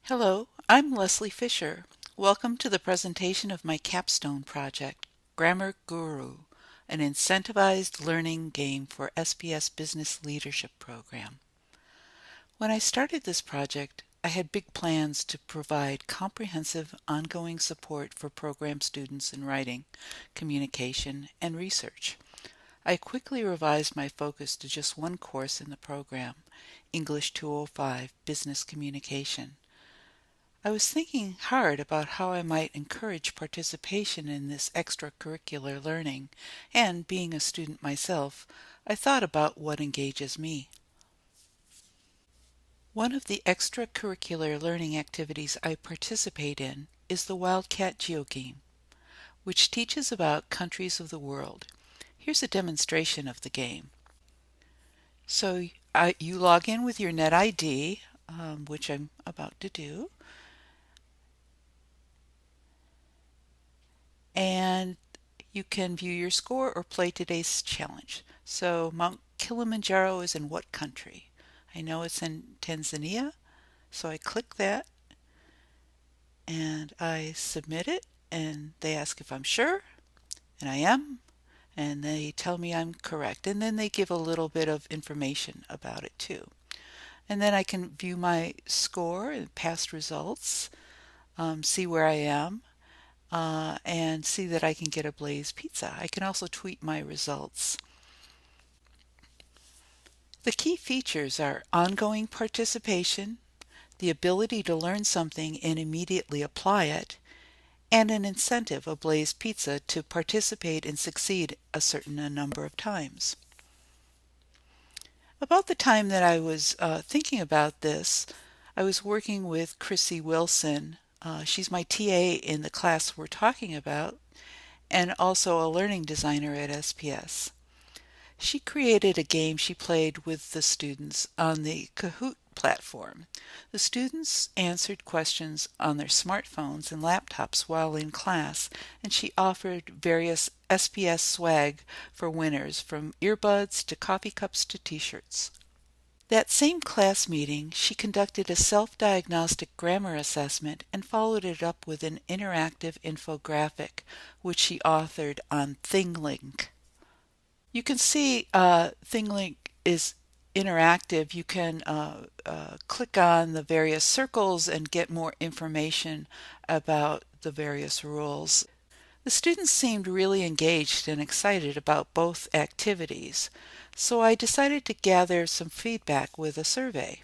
Hello, I'm Leslie Fisher. Welcome to the presentation of my capstone project, Grammar Guru, an incentivized learning game for SPS Business Leadership Program. When I started this project, I had big plans to provide comprehensive, ongoing support for program students in writing, communication, and research. I quickly revised my focus to just one course in the program, English 205 Business Communication. I was thinking hard about how I might encourage participation in this extracurricular learning, and being a student myself, I thought about what engages me. One of the extracurricular learning activities I participate in is the Wildcat GeoGame, which teaches about countries of the world. Here's a demonstration of the game. So you log in with your NetID, which I'm about to do. And you can view your score or play today's challenge. So Mount Kilimanjaro is in what country? I know it's in Tanzania, so I click that and I submit it, and they ask if I'm sure, and I am, and they tell me I'm correct, and then they give a little bit of information about it too. And then I can view my score and past results, see where I am, and see that I can get a Blaze pizza. I can also tweet my results. The key features are ongoing participation, the ability to learn something and immediately apply it, and an incentive, a Blaze pizza, to participate and succeed a certain number of times. About the time that I was thinking about this, I was working with Chrissy Wilson. She's my TA in the class we're talking about, and also a learning designer at SPS. She created a game she played with the students on the Kahoot platform. The students answered questions on their smartphones and laptops while in class, and she offered various SPS swag for winners, from earbuds to coffee cups to t-shirts. That same class meeting, she conducted a self-diagnostic grammar assessment and followed it up with an interactive infographic, which she authored on ThingLink. You can see ThingLink is interactive. You can click on the various circles and get more information about the various rules. The students seemed really engaged and excited about both activities, so I decided to gather some feedback with a survey.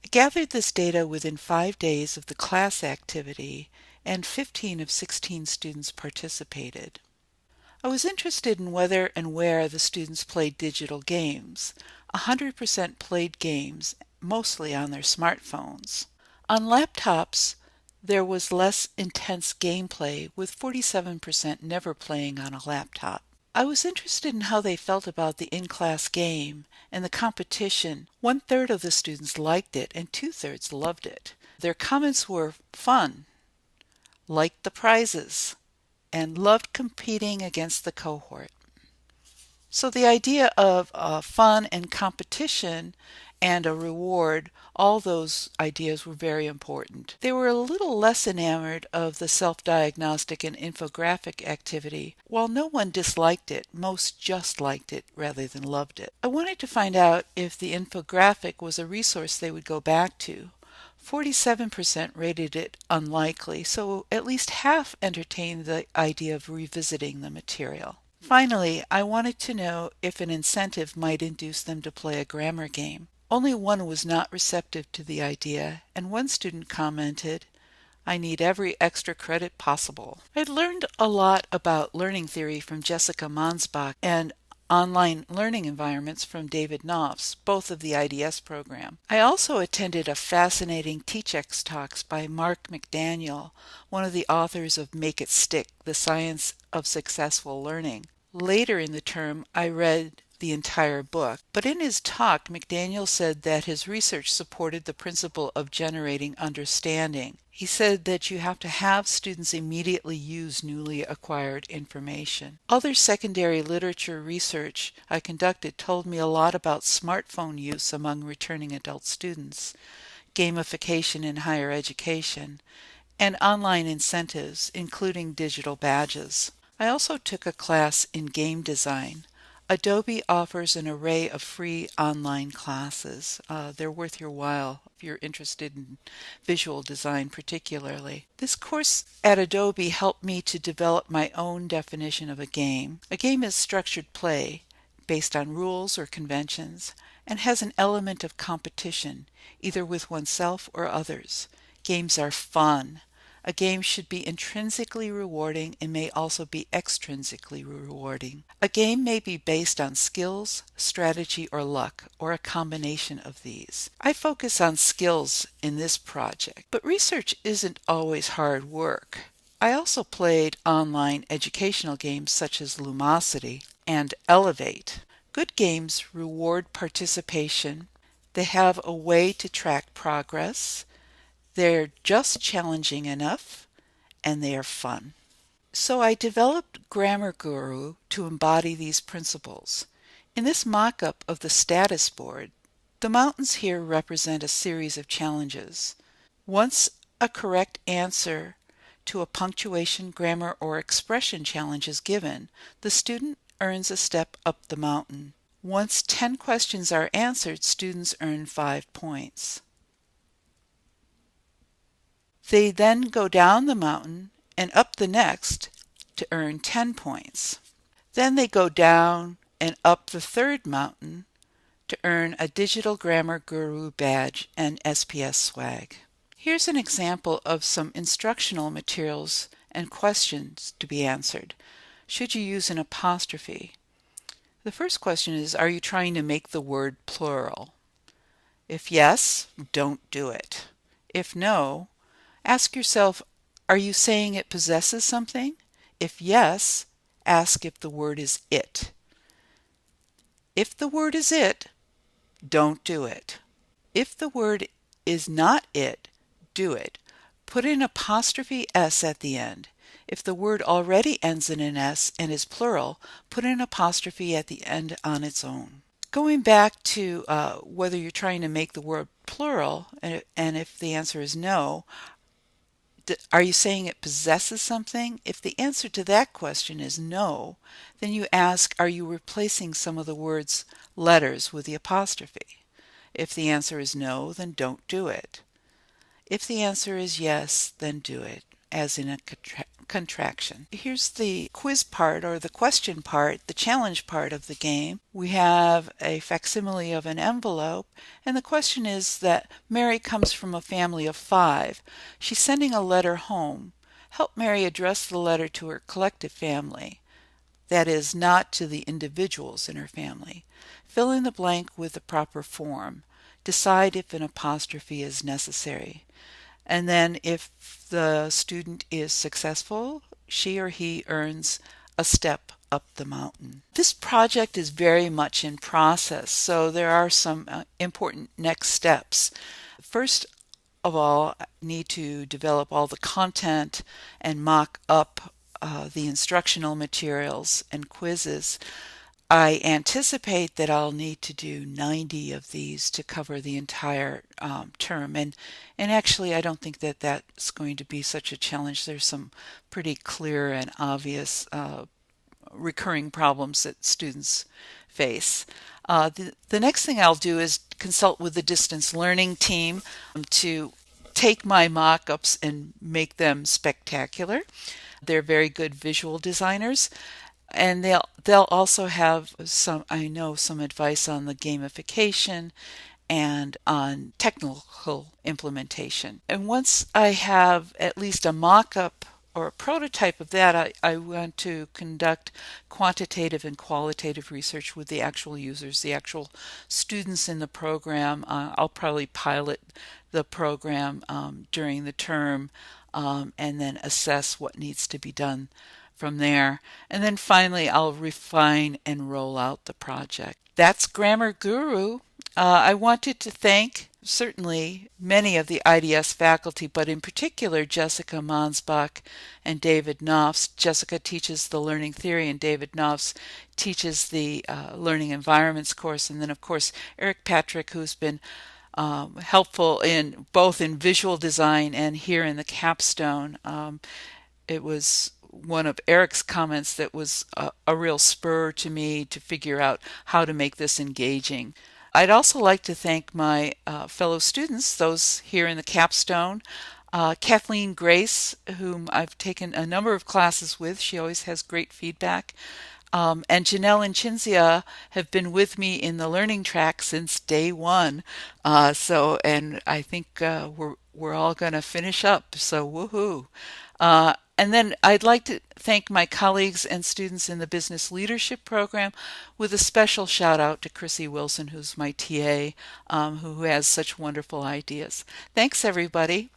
I gathered this data within 5 days of the class activity, and 15 of 16 students participated. I was interested in whether and where the students played digital games. 100% played games, mostly on their smartphones. On laptops, there was less intense gameplay, with 47% never playing on a laptop. I was interested in how they felt about the in-class game and the competition. 1/3 of the students liked it and 2/3 loved it. Their comments were fun, liked the prizes, and loved competing against the cohort. So the idea of fun and competition and a reward, all those ideas were very important. They were a little less enamored of the self-diagnostic and infographic activity. While no one disliked it, most just liked it rather than loved it. I wanted to find out if the infographic was a resource they would go back to. 47% rated it unlikely, so at least half entertained the idea of revisiting the material. Finally, I wanted to know if an incentive might induce them to play a grammar game. Only one was not receptive to the idea, and one student commented, "I need every extra credit possible." I'd learned a lot about learning theory from Jessica Mansbach and online learning environments from David Knopf's, both of the IDS program. I also attended a fascinating TeachX Talks by Mark McDaniel, one of the authors of Make It Stick, The Science of Successful Learning. Later in the term, I read the entire book, but in his talk, McDaniel said that his research supported the principle of generating understanding. He said that you have to have students immediately use newly acquired information. Other secondary literature research I conducted told me a lot about smartphone use among returning adult students. gamification in higher education, and online incentives, including digital badges. I also took a class in game design. Adobe offers an array of free online classes. They're worth your while if you're interested in visual design particularly. This course at Adobe helped me to develop my own definition of a game. A game is structured play based on rules or conventions and has an element of competition, either with oneself or others. Games are fun. A game should be intrinsically rewarding and may also be extrinsically rewarding. A game may be based on skills, strategy, or luck, or a combination of these. I focus on skills in this project, but research isn't always hard work. I also played online educational games such as Lumosity and Elevate. Good games reward participation. They have a way to track progress. They're just challenging enough, and they are fun. So I developed Grammar Guru to embody these principles. In this mock-up of the status board, the mountains here represent a series of challenges. Once a correct answer to a punctuation, grammar, or expression challenge is given, the student earns a step up the mountain. Once 10 questions are answered, students earn 5 points. They then go down the mountain and up the next to earn 10 points. Then they go down and up the third mountain to earn a Digital Grammar Guru badge and SPS swag. Here's an example of some instructional materials and questions to be answered. Should you use an apostrophe? The first question is, are you trying to make the word plural? If yes, don't do it. If no, ask yourself, are you saying it possesses something? If yes, ask if the word is it. If the word is it, don't do it. If the word is not it, do it. Put an apostrophe S at the end. If the word already ends in an S and is plural, put an apostrophe at the end on its own. Going back to whether you're trying to make the word plural, and if the answer is no, are you saying it possesses something? If the answer to that question is no, then you ask, are you replacing some of the word's letters with the apostrophe? If the answer is no, then don't do it. If the answer is yes, then do it, as in a contraction. Here's the quiz part, or the question part, the challenge part of the game. We have a facsimile of an envelope, and the question is that Mary comes from a family of 5. She's sending a letter home. Help Mary address the letter to her collective family, that is, not to the individuals in her family. Fill in the blank with the proper form. Decide if an apostrophe is necessary. And then if the student is successful, she or he earns a step up the mountain. This project is very much in process, so there are some important next steps. First of all, I need to develop all the content and mock up the instructional materials and quizzes. I anticipate that I'll need to do 90 of these to cover the entire term, and actually I don't think that that's going to be such a challenge. There's some pretty clear and obvious recurring problems that students face. The next thing I'll do is consult with the distance learning team to take my mock-ups and make them spectacular. They're very good visual designers. And they'll also have some advice on the gamification and on technical implementation. And once I have at least a mock-up or a prototype of that, I want to conduct quantitative and qualitative research with the actual users, the actual students in the program. I'll probably pilot the program during the term and then assess what needs to be done from there. And then finally, I'll refine and roll out the project. That's Grammar Guru. I wanted to thank certainly many of the IDS faculty, but in particular Jessica Mansbach and David Knopfs. Jessica teaches the learning theory and David Knopfs teaches the learning environments course. And then of course Eric Patrick, who's been helpful in both in visual design and here in the capstone. It was one of Eric's comments that was a real spur to me to figure out how to make this engaging. I'd also like to thank my fellow students, those here in the capstone. Kathleen Grace, whom I've taken a number of classes with, she always has great feedback. And Janelle and Chinzia have been with me in the learning track since day one. And I think we're all going to finish up. So woohoo! And then I'd like to thank my colleagues and students in the Business Leadership Program, with a special shout out to Chrissy Wilson, who's my TA, who has such wonderful ideas. Thanks, everybody.